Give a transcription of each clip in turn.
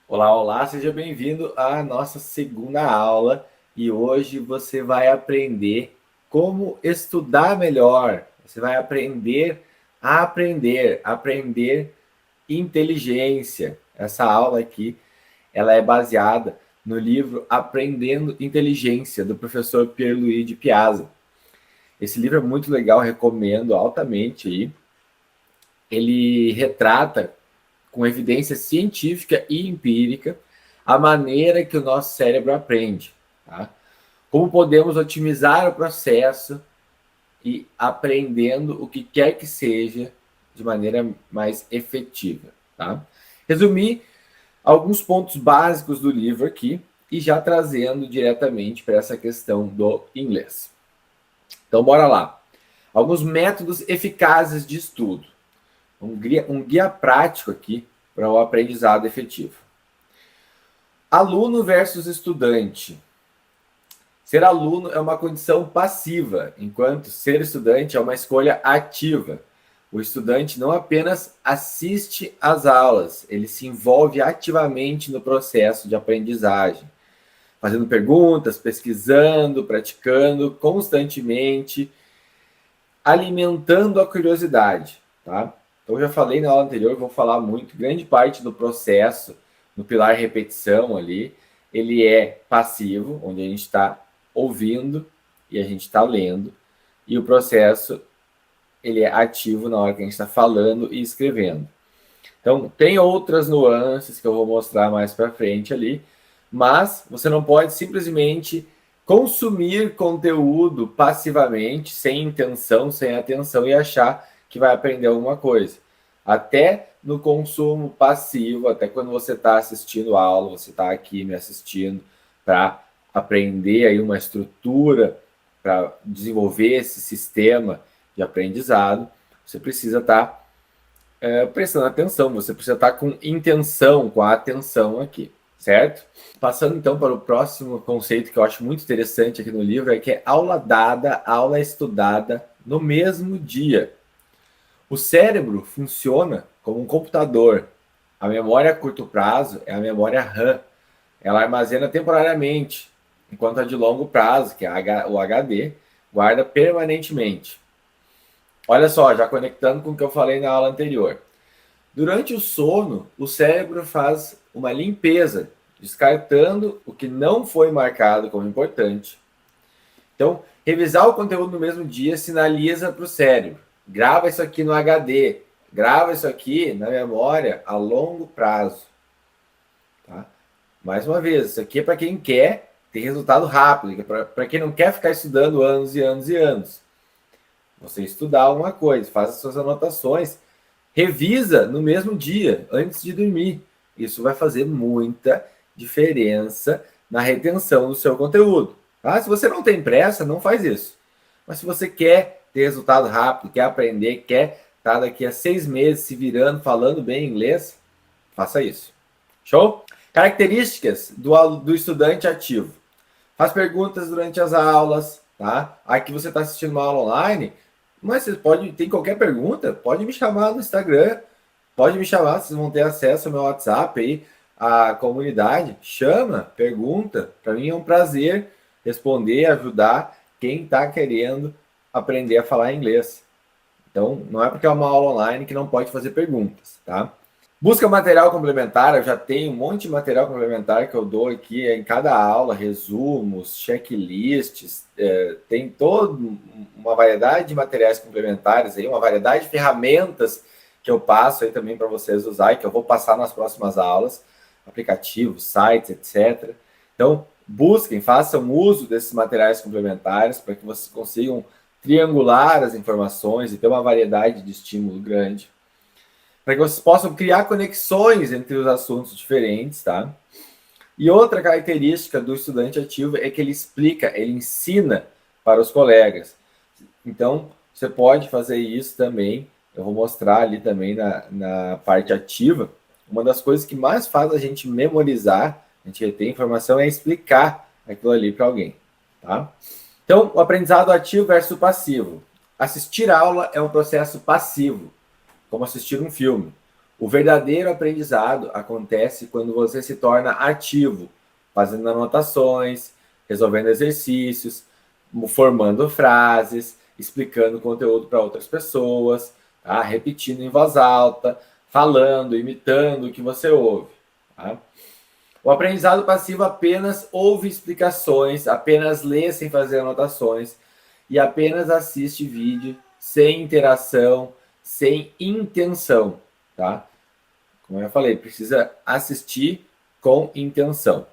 Olá, olá, seja bem-vindo à nossa segunda aula e hoje você vai aprender como estudar melhor. Você vai aprender inteligência. Essa aula aqui, ela é baseada no livro Aprendendo Inteligência, do professor Pierluigi de Piazza. Esse livro é muito legal, recomendo altamente aí. Ele retrata com evidência científica e empírica a maneira que o nosso cérebro aprende. Tá? Como podemos otimizar o processo e aprendendo o que quer que seja de maneira mais efetiva. Tá? Resumi alguns pontos básicos do livro aqui e já trazendo diretamente para essa questão do inglês. Então, bora lá. Alguns métodos eficazes de estudo. Um guia prático aqui para o aprendizado efetivo. Aluno versus estudante. Ser aluno é uma condição passiva, enquanto ser estudante é uma escolha ativa. O estudante não apenas assiste às aulas, ele se envolve ativamente no processo de aprendizagem, fazendo perguntas, pesquisando, praticando constantemente, alimentando a curiosidade, tá? Então, eu já falei na aula anterior, vou falar muito, grande parte do processo, no pilar repetição ali, ele é passivo, onde a gente está ouvindo e a gente está lendo, e o processo, ele é ativo na hora que a gente está falando e escrevendo. Então, tem outras nuances que eu vou mostrar mais para frente ali, mas você não pode simplesmente consumir conteúdo passivamente, sem intenção, sem atenção e achar que vai aprender alguma coisa. Até no consumo passivo, até quando você está assistindo a aula, você está aqui me assistindo para aprender aí uma estrutura, para desenvolver esse sistema de aprendizado, você precisa estar prestando atenção, você precisa estar com intenção, com a atenção aqui, certo? Passando então para o próximo conceito que eu acho muito interessante aqui no livro, é que é aula dada, aula estudada no mesmo dia. O cérebro funciona como um computador. A memória a curto prazo é a memória RAM. Ela armazena temporariamente, enquanto a de longo prazo, que é o HD, guarda permanentemente. Olha só, já conectando com o que eu falei na aula anterior. Durante o sono, o cérebro faz uma limpeza, descartando o que não foi marcado como importante. Então, revisar o conteúdo no mesmo dia sinaliza para o cérebro: grava isso aqui no HD, grava isso aqui na memória a longo prazo. Tá? Mais uma vez, isso aqui é para quem quer ter resultado rápido, para quem não quer ficar estudando anos e anos e anos. Você estudar alguma coisa, faz as suas anotações, revisa no mesmo dia, antes de dormir. Isso vai fazer muita diferença na retenção do seu conteúdo. Tá? Se você não tem pressa, não faz isso. Mas se você quer ter resultado rápido, quer aprender, quer estar daqui a 6 meses se virando, falando bem inglês, faça isso. Show? Características do estudante ativo. Faz perguntas durante as aulas, tá? Aqui você está assistindo uma aula online, mas você pode, tem qualquer pergunta, pode me chamar no Instagram, pode me chamar, vocês vão ter acesso ao meu WhatsApp aí, a comunidade, chama, pergunta, para mim é um prazer responder, ajudar quem está querendo aprender a falar inglês. Então, não é porque é uma aula online que não pode fazer perguntas, tá? Busca material complementar, eu já tenho um monte de material complementar que eu dou aqui em cada aula, resumos, checklists, tem toda uma variedade de materiais complementares, aí, uma variedade de ferramentas que eu passo aí também para vocês usar e que eu vou passar nas próximas aulas, aplicativos, sites, etc. Então, busquem, façam uso desses materiais complementares para que vocês consigam triangular as informações e ter uma variedade de estímulo grande, para que vocês possam criar conexões entre os assuntos diferentes, tá? E outra característica do estudante ativo é que ele explica, ele ensina para os colegas. Então, você pode fazer isso também. Eu vou mostrar ali também na parte ativa. Uma das coisas que mais faz a gente memorizar, a gente reter informação, é explicar aquilo ali para alguém, tá? Então, o aprendizado ativo versus passivo. Assistir a aula é um processo passivo, como assistir um filme. O verdadeiro aprendizado acontece quando você se torna ativo, fazendo anotações, resolvendo exercícios, formando frases, explicando conteúdo para outras pessoas, tá? Repetindo em voz alta, falando, imitando o que você ouve. Tá? O aprendizado passivo apenas ouve explicações, apenas lê sem fazer anotações e apenas assiste vídeo sem interação, sem intenção, tá? Como eu falei, precisa assistir com intenção.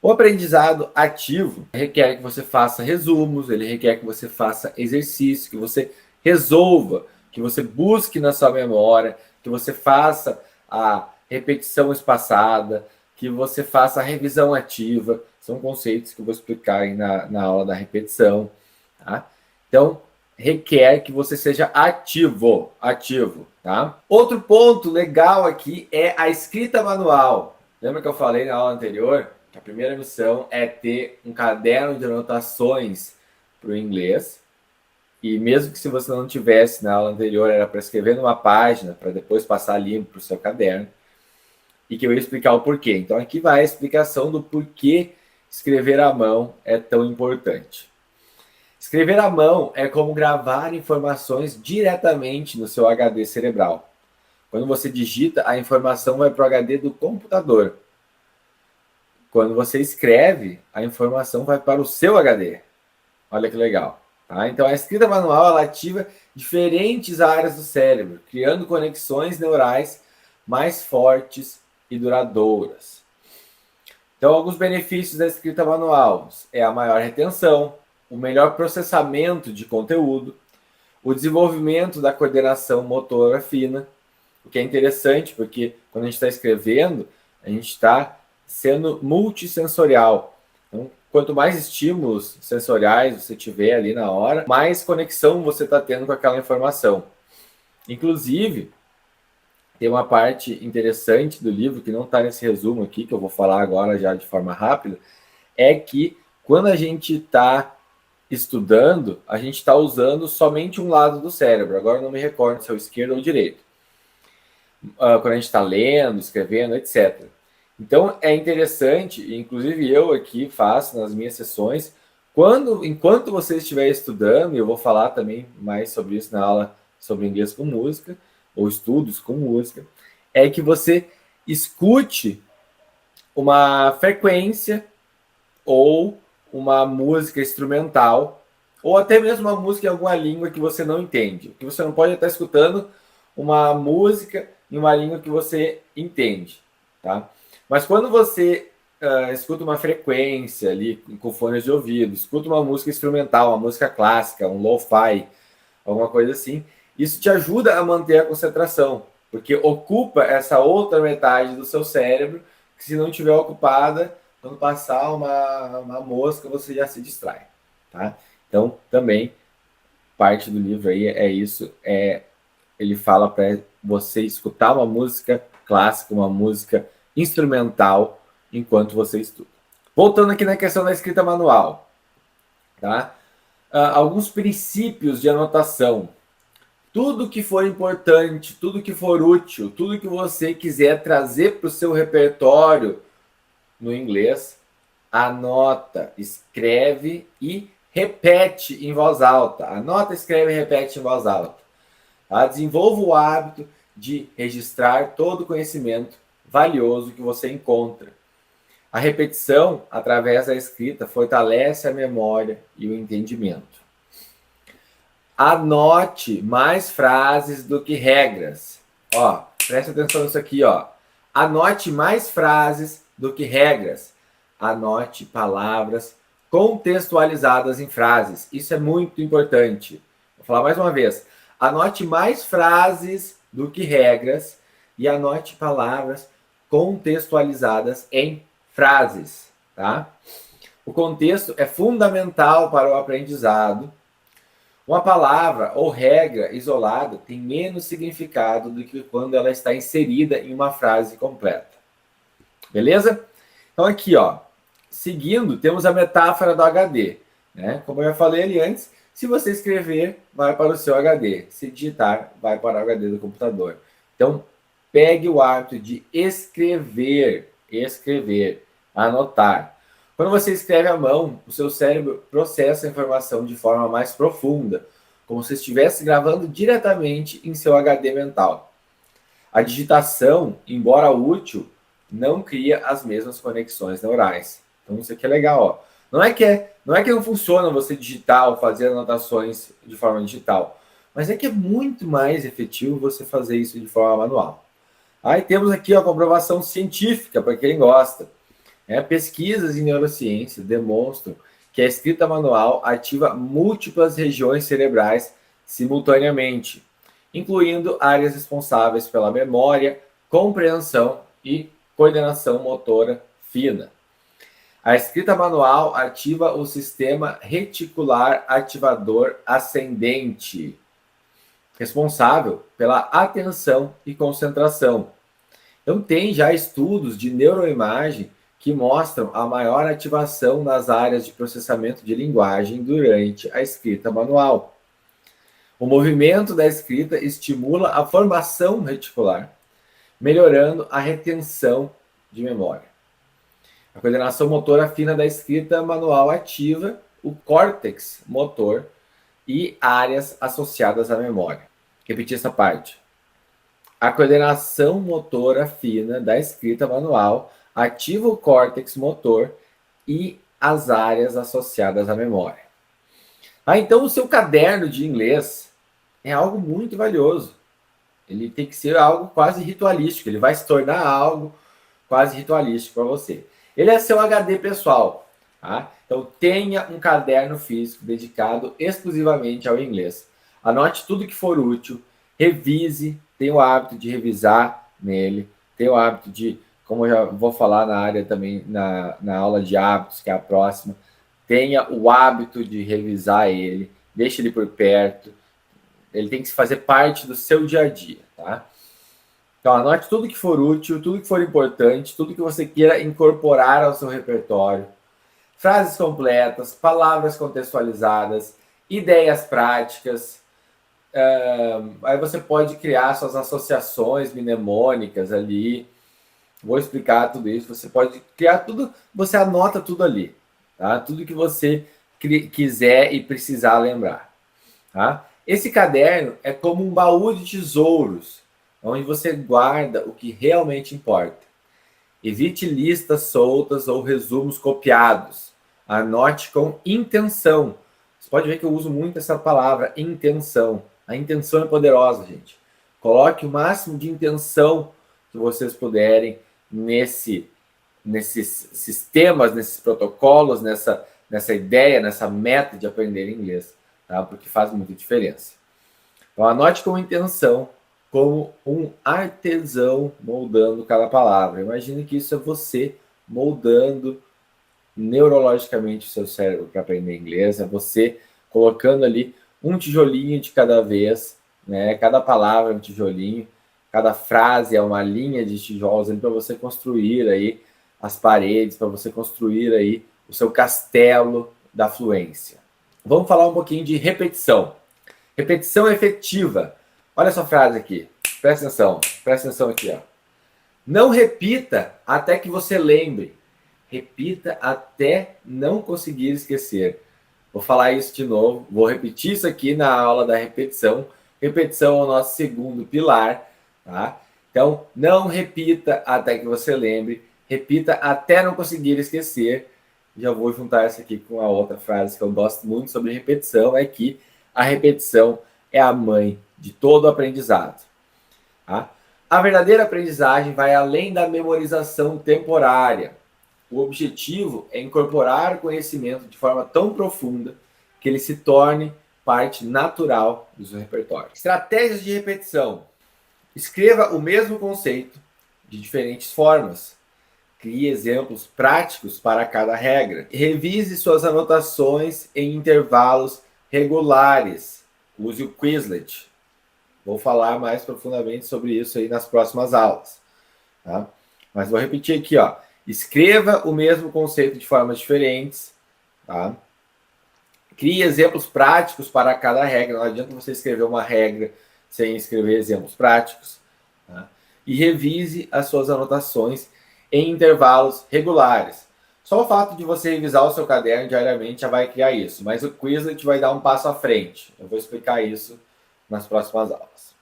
O aprendizado ativo requer que você faça resumos, ele requer que você faça exercício, que você resolva, que você busque na sua memória, que você faça a repetição espaçada, que você faça a revisão ativa. São conceitos que eu vou explicar aí na aula da repetição. Tá? Então, requer que você seja ativo, tá? Outro ponto legal aqui é a escrita manual. Lembra que eu falei na aula anterior? A primeira missão é ter um caderno de anotações para o inglês. E mesmo que se você não tivesse na aula anterior, era para escrever numa página, para depois passar limpo para o seu caderno. E que eu ia explicar o porquê. Então aqui vai a explicação do porquê escrever à mão é tão importante. Escrever à mão é como gravar informações diretamente no seu HD cerebral. Quando você digita, a informação vai para o HD do computador. Quando você escreve, a informação vai para o seu HD. Olha que legal. Tá? Então, a escrita manual ela ativa diferentes áreas do cérebro, criando conexões neurais mais fortes e duradouras. Então, alguns benefícios da escrita manual é a maior retenção, o melhor processamento de conteúdo, o desenvolvimento da coordenação motora fina, o que é interessante, porque quando a gente está escrevendo, a gente está sendo multissensorial. Então, quanto mais estímulos sensoriais você tiver ali na hora, mais conexão você está tendo com aquela informação. Inclusive, tem uma parte interessante do livro, que não está nesse resumo aqui, que eu vou falar agora já de forma rápida, é que quando a gente está estudando, a gente está usando somente um lado do cérebro. Agora eu não me recordo se é o esquerdo ou o direito. Quando a gente está lendo, escrevendo, etc. Então é interessante, inclusive eu aqui faço nas minhas sessões, enquanto você estiver estudando, e eu vou falar também mais sobre isso na aula sobre inglês com música, ou estudos com música, é que você escute uma frequência ou uma música instrumental, ou até mesmo uma música em alguma língua que você não entende. Que você não pode estar escutando uma música em uma língua que você entende, tá? Mas quando você escuta uma frequência ali com fones de ouvido, escuta uma música instrumental, uma música clássica, um lo-fi, alguma coisa assim, isso te ajuda a manter a concentração, porque ocupa essa outra metade do seu cérebro, que se não estiver ocupada, quando passar uma mosca, você já se distrai, tá? Então, também, parte do livro aí é isso, ele fala para você escutar uma música clássica, uma música instrumental, enquanto você estuda. Voltando aqui na questão da escrita manual, tá? Alguns princípios de anotação. Tudo que for importante, tudo que for útil, tudo que você quiser trazer para o seu repertório no inglês, anota, escreve e repete em voz alta. Anota, escreve e repete em voz alta. Tá? Desenvolva o hábito de registrar todo o conhecimento valioso que você encontra. A repetição, através da escrita, fortalece a memória e o entendimento. Anote mais frases do que regras. Ó, presta atenção nisso aqui, ó. Anote mais frases do que regras. Anote palavras contextualizadas em frases. Isso é muito importante. Vou falar mais uma vez. Anote mais frases do que regras e anote palavras contextualizadas em frases, tá? O contexto é fundamental para o aprendizado. Uma palavra ou regra isolada tem menos significado do que quando ela está inserida em uma frase completa. Beleza? Então aqui, ó, seguindo, temos a metáfora do HD, né? Como eu já falei ali antes, se você escrever, vai para o seu HD. Se digitar, vai para o HD do computador. Então, pegue o hábito de escrever, anotar. Quando você escreve à mão, o seu cérebro processa a informação de forma mais profunda, como se estivesse gravando diretamente em seu HD mental. A digitação, embora útil, não cria as mesmas conexões neurais. Então isso aqui é legal, ó. Não é que não funciona você digitar ou fazer anotações de forma digital, mas é que é muito mais efetivo você fazer isso de forma manual. Aí temos aqui a comprovação científica para quem gosta. Pesquisas em neurociência demonstram que a escrita manual ativa múltiplas regiões cerebrais simultaneamente, incluindo áreas responsáveis pela memória, compreensão e coordenação motora fina. A escrita manual ativa o sistema reticular ativador ascendente, responsável pela atenção e concentração. Então, tem já estudos de neuroimagem que mostram a maior ativação nas áreas de processamento de linguagem durante a escrita manual. O movimento da escrita estimula a formação reticular, melhorando a retenção de memória. A coordenação motora fina da escrita manual ativa o córtex motor e áreas associadas à memória. Repetir essa parte. A coordenação motora fina da escrita manual ativa o córtex motor e as áreas associadas à memória. Então, o seu caderno de inglês é algo muito valioso. Ele tem que ser algo quase ritualístico. Ele vai se tornar algo quase ritualístico para você. Ele é seu HD pessoal. Tá? Então, tenha um caderno físico dedicado exclusivamente ao inglês. Anote tudo que for útil, revise, tenha o hábito de revisar nele, tenha o hábito de, como eu já vou falar na área também, na aula de hábitos, que é a próxima, tenha o hábito de revisar ele, deixe ele por perto, ele tem que fazer parte do seu dia a dia, tá? Então, anote tudo que for útil, tudo que for importante, tudo que você queira incorporar ao seu repertório. Frases completas, palavras contextualizadas, ideias práticas. Aí você pode criar suas associações mnemônicas ali. Vou explicar tudo isso. Você pode criar tudo, você anota tudo ali. Tá? Tudo que você quiser e precisar lembrar. Tá? Esse caderno é como um baú de tesouros, onde você guarda o que realmente importa. Evite listas soltas ou resumos copiados. Anote com intenção. Você pode ver que eu uso muito essa palavra, intenção. A intenção é poderosa, gente. Coloque o máximo de intenção que vocês puderem nesses sistemas, nesses protocolos, nessa ideia, nessa meta de aprender inglês, tá? Porque faz muita diferença. Então, anote com intenção, como um artesão moldando cada palavra. Imagine que isso é você moldando neurologicamente o seu cérebro para aprender inglês, é você colocando ali um tijolinho de cada vez, né? Cada palavra é um tijolinho, cada frase é uma linha de tijolos para você construir aí as paredes, para você construir aí o seu castelo da fluência. Vamos falar um pouquinho de repetição. Repetição efetiva. Olha essa frase aqui. Presta atenção aqui, ó. Não repita até que você lembre. Repita até não conseguir esquecer. Vou falar isso de novo. Vou repetir isso aqui na aula da repetição. Repetição é o nosso segundo pilar, tá? Então, não repita até que você lembre. Repita até não conseguir esquecer. Já vou juntar essa aqui com a outra frase que eu gosto muito sobre repetição, é que a repetição é a mãe de todo aprendizado. Tá? A verdadeira aprendizagem vai além da memorização temporária. O objetivo é incorporar o conhecimento de forma tão profunda que ele se torne parte natural do seu repertório. Estratégias de repetição. Escreva o mesmo conceito de diferentes formas. Crie exemplos práticos para cada regra. Revise suas anotações em intervalos regulares. Use o Quizlet. Vou falar mais profundamente sobre isso aí nas próximas aulas. Tá? Mas vou repetir aqui, ó. Escreva o mesmo conceito de formas diferentes. Tá? Crie exemplos práticos para cada regra. Não adianta você escrever uma regra sem escrever exemplos práticos. tá? E revise as suas anotações em intervalos regulares. Só o fato de você revisar o seu caderno diariamente já vai criar isso, mas o Quizlet vai dar um passo à frente. Eu vou explicar isso nas próximas aulas.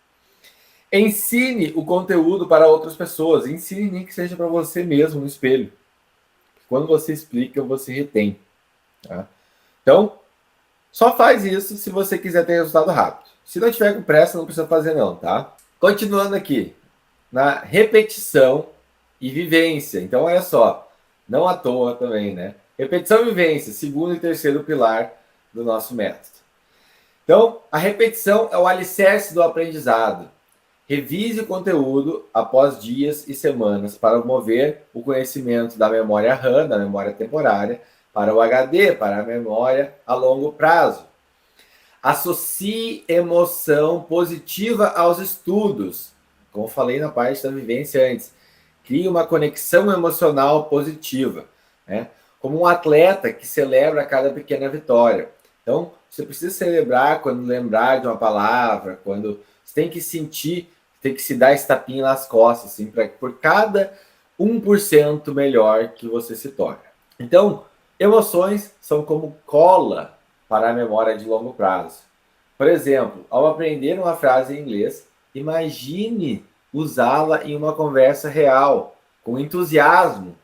Ensine o conteúdo para outras pessoas. Ensine nem que seja para você mesmo no espelho. Quando você explica, você retém. Tá? Então, só faz isso se você quiser ter resultado rápido. Se não tiver com pressa, não precisa fazer não, tá? Continuando aqui, na repetição e vivência. Então, olha só, não à toa também, né? Repetição e vivência, segundo e terceiro pilar do nosso método. Então, a repetição é o alicerce do aprendizado. Revise o conteúdo após dias e semanas para mover o conhecimento da memória RAM, da memória temporária, para o HD, para a memória a longo prazo. Associe emoção positiva aos estudos. Como falei na parte da vivência antes. Crie uma conexão emocional positiva, né? Como um atleta que celebra cada pequena vitória. Então, você precisa celebrar quando lembrar de uma palavra, quando você tem que sentir, tem que se dar esse tapinha nas costas, assim, por cada 1% melhor que você se torna. Então, emoções são como cola para a memória de longo prazo. Por exemplo, ao aprender uma frase em inglês, imagine usá-la em uma conversa real, com entusiasmo,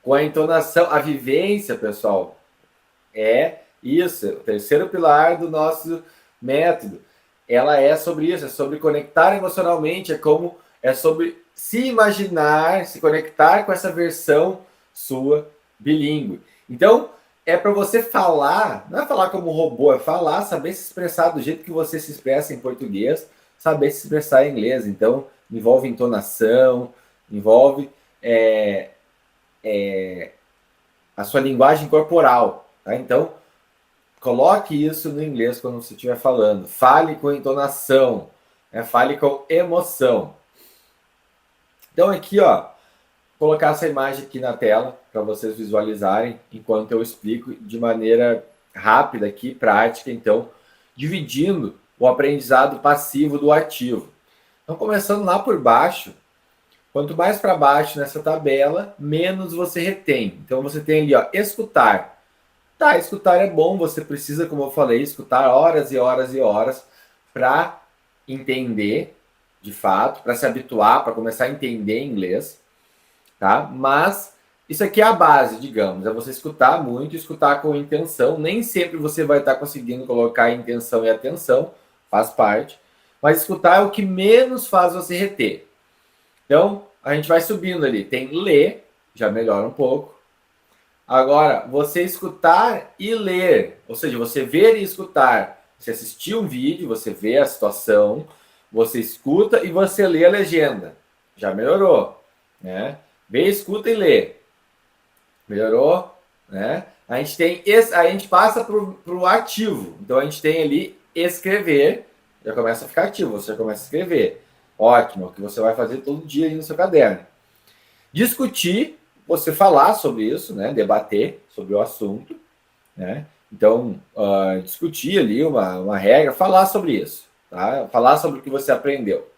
com a entonação, a vivência, pessoal. É isso, o terceiro pilar do nosso método. Ela é sobre isso, é sobre conectar emocionalmente, é sobre se imaginar, se conectar com essa versão sua bilíngue. Então, é para você falar, não é falar como robô, é falar, saber se expressar do jeito que você se expressa em português, saber se expressar em inglês. Então, envolve entonação, envolve a sua linguagem corporal. Tá? Então, coloque isso no inglês quando você estiver falando. Fale com entonação, né? Fale com emoção. Então, aqui, ó, vou colocar essa imagem aqui na tela para vocês visualizarem enquanto eu explico de maneira rápida aqui, prática, então, dividindo o aprendizado passivo do ativo. Então, começando lá por baixo, quanto mais para baixo nessa tabela, menos você retém. Então, você tem ali, ó, escutar. Tá, escutar é bom, você precisa, como eu falei, escutar horas e horas e horas para entender, de fato, para se habituar, para começar a entender inglês, tá? Mas isso aqui é a base, digamos, é você escutar muito, escutar com intenção. Nem sempre você vai estar conseguindo colocar intenção e atenção, faz parte, mas escutar é o que menos faz você reter. Então, a gente vai subindo ali. Tem ler, já melhora um pouco. Agora, você escutar e ler, ou seja, você ver e escutar. Você assistir um vídeo, você vê a situação, você escuta e você lê a legenda. Já melhorou, né? Vê, escuta e lê. Melhorou, né? A gente passa para o ativo. Então, a gente tem ali escrever, já começa a ficar ativo, você já começa a escrever. Ótimo, que você vai fazer todo dia aí no seu caderno. Discutir, você falar sobre isso, né? Debater sobre o assunto, né? Então, discutir ali uma regra, falar sobre isso, tá? Falar sobre o que você aprendeu.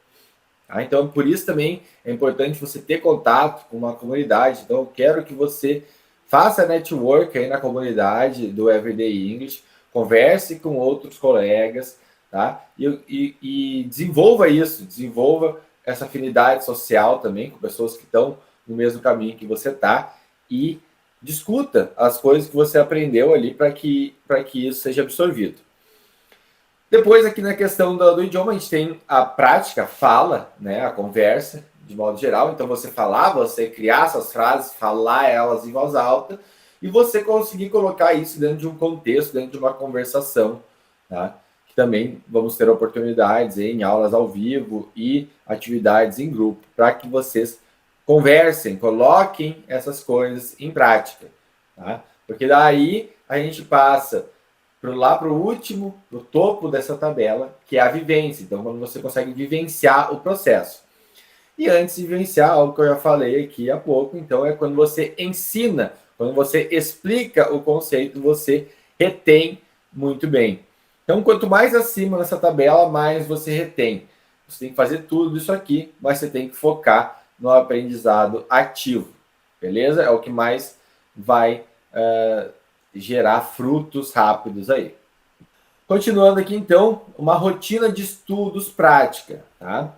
Tá? Então, por isso também é importante você ter contato com uma comunidade. Então, eu quero que você faça network aí na comunidade do Everyday English, converse com outros colegas, tá? E desenvolva isso, desenvolva essa afinidade social também com pessoas que estão no mesmo caminho que você está e discuta as coisas que você aprendeu ali para que isso seja absorvido. Depois, aqui na questão do idioma, a gente tem a prática, a fala, né, a conversa, de modo geral. Então, você falar, você criar essas frases, falar elas em voz alta e você conseguir colocar isso dentro de um contexto, dentro de uma conversação, tá? Que também vamos ter oportunidades em aulas ao vivo e atividades em grupo, para que vocês conversem, coloquem essas coisas em prática, tá? Porque daí a gente passa lá para o último, para o topo dessa tabela, que é a vivência. Então, quando você consegue vivenciar o processo. E antes de vivenciar, algo que eu já falei aqui há pouco, então é quando você ensina, quando você explica o conceito, você retém muito bem. Então, quanto mais acima nessa tabela, mais você retém. Você tem que fazer tudo isso aqui, mas você tem que focar no aprendizado ativo, beleza? É o que mais vai gerar frutos rápidos aí. Continuando aqui, então, uma rotina de estudos prática, tá?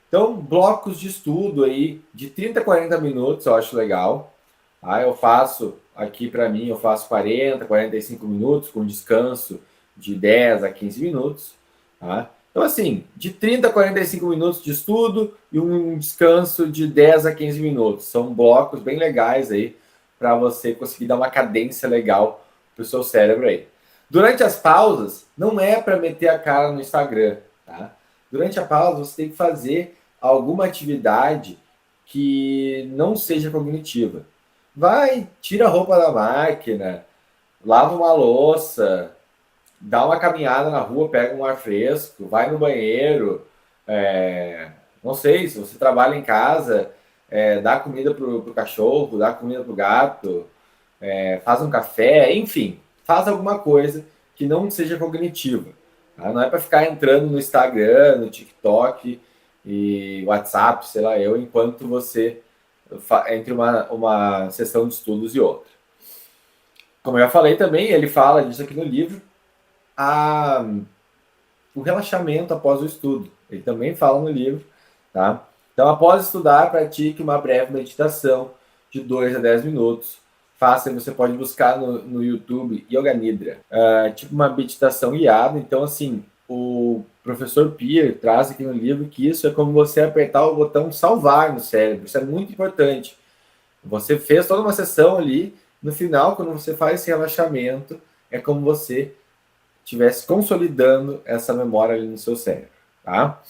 Então, blocos de estudo aí de 30 a 40 minutos, eu acho legal. Tá? Eu faço, aqui para mim, eu faço 40, 45 minutos, com descanso de 10 a 15 minutos. Tá? Então, assim, de 30 a 45 minutos de estudo e um descanso de 10 a 15 minutos. São blocos bem legais aí para você conseguir dar uma cadência legal para o seu cérebro aí. Durante as pausas, não é para meter a cara no Instagram, tá? Durante a pausa, você tem que fazer alguma atividade que não seja cognitiva. Vai, tira a roupa da máquina, lava uma louça, dá uma caminhada na rua, pega um ar fresco, vai no banheiro, não sei, se você trabalha em casa, dá comida pro cachorro, dá comida pro gato, faz um café, enfim, faz alguma coisa que não seja cognitiva. Tá? Não é para ficar entrando no Instagram, no TikTok e WhatsApp, sei lá eu, enquanto você entre uma sessão de estudos e outra. Como eu já falei também, ele fala disso aqui no livro, o relaxamento após o estudo. Ele também fala no livro, tá? Então, após estudar, pratique uma breve meditação de 2 a 10 minutos. Faça, você pode buscar no YouTube Yoga Nidra, tipo uma meditação guiada. Então, assim, o professor Pierre traz aqui no livro que isso é como você apertar o botão salvar no cérebro. Isso é muito importante. Você fez toda uma sessão ali, no final, quando você faz esse relaxamento, é como você estivesse consolidando essa memória ali no seu cérebro, tá?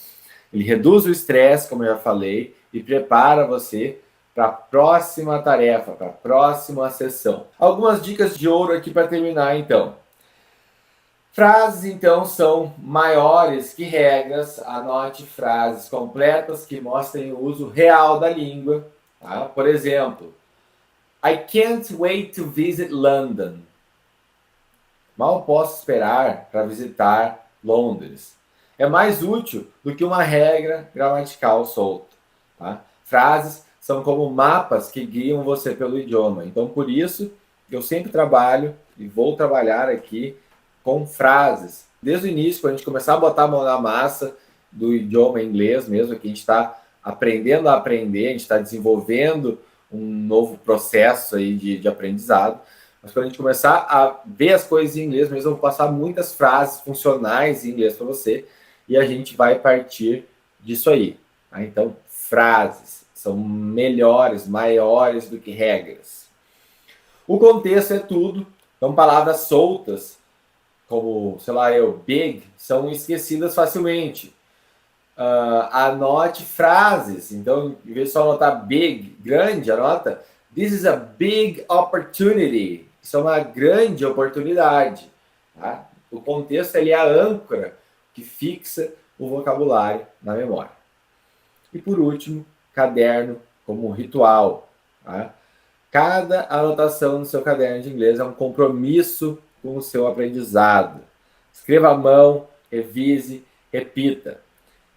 Ele reduz o estresse, como eu já falei, e prepara você para a próxima tarefa, para a próxima sessão. Algumas dicas de ouro aqui para terminar, então. Frases, então, são maiores que regras. Anote frases completas que mostrem o uso real da língua. Tá? Por exemplo, I can't wait to visit London. Mal posso esperar para visitar Londres. É mais útil do que uma regra gramatical solta. Tá? Frases são como mapas que guiam você pelo idioma. Então, por isso, eu sempre trabalho e vou trabalhar aqui com frases. Desde o início, quando a gente começar a botar a mão na massa do idioma inglês mesmo, que a gente está aprendendo a aprender, a gente está desenvolvendo um novo processo aí de aprendizado. Mas quando a gente começar a ver as coisas em inglês mesmo, eu vou passar muitas frases funcionais em inglês para você e a gente vai partir disso aí. Tá? Então, frases são melhores, maiores do que regras. O contexto é tudo. Então, palavras soltas, como, sei lá, big, são esquecidas facilmente. Anote frases. Então, em vez de só anotar big, grande, anota this is a big opportunity. Isso é uma grande oportunidade. Tá? O contexto é a âncora que fixa o vocabulário na memória. E por último, caderno como ritual. Tá? Cada anotação no seu caderno de inglês é um compromisso com o seu aprendizado. Escreva à mão, revise, repita.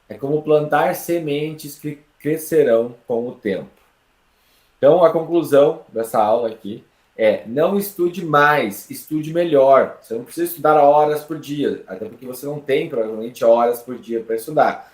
É como plantar sementes que crescerão com o tempo. Então, a conclusão dessa aula aqui é: não estude mais, estude melhor. Você não precisa estudar horas por dia, até porque você não tem, provavelmente, horas por dia para estudar.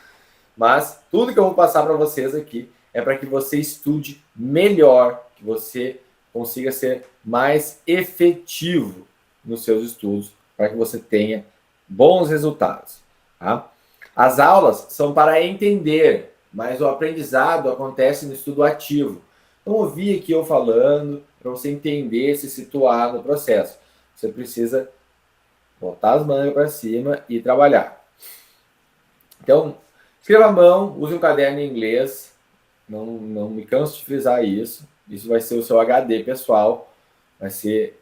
Mas tudo que eu vou passar para vocês aqui é para que você estude melhor, que você consiga ser mais efetivo nos seus estudos, para que você tenha bons resultados. Tá? As aulas são para entender, mas o aprendizado acontece no estudo ativo. Então, ouvir aqui eu falando, para você entender, se situar no processo. Você precisa botar as mangas para cima e trabalhar. Então, escreva à mão, use um caderno em inglês. Não me canso de frisar isso. Isso vai ser o seu HD pessoal. Vai ser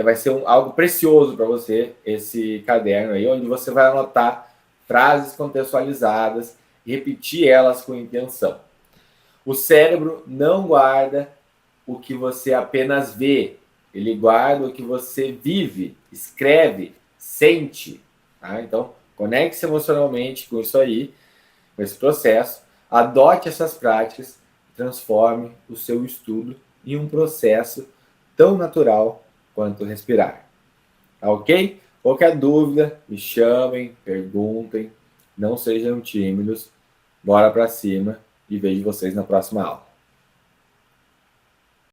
vai ser algo precioso para você, esse caderno aí, onde você vai anotar frases contextualizadas e repetir elas com intenção. O cérebro não guarda o que você apenas vê, ele guarda o que você vive, escreve, sente. Tá? Então, Conecte-se emocionalmente com isso aí, com esse processo, adote essas práticas, transforme o seu estudo em um processo tão natural quanto respirar. Tá ok? Qualquer dúvida, me chamem, perguntem, não sejam tímidos, bora para cima e vejo vocês na próxima aula.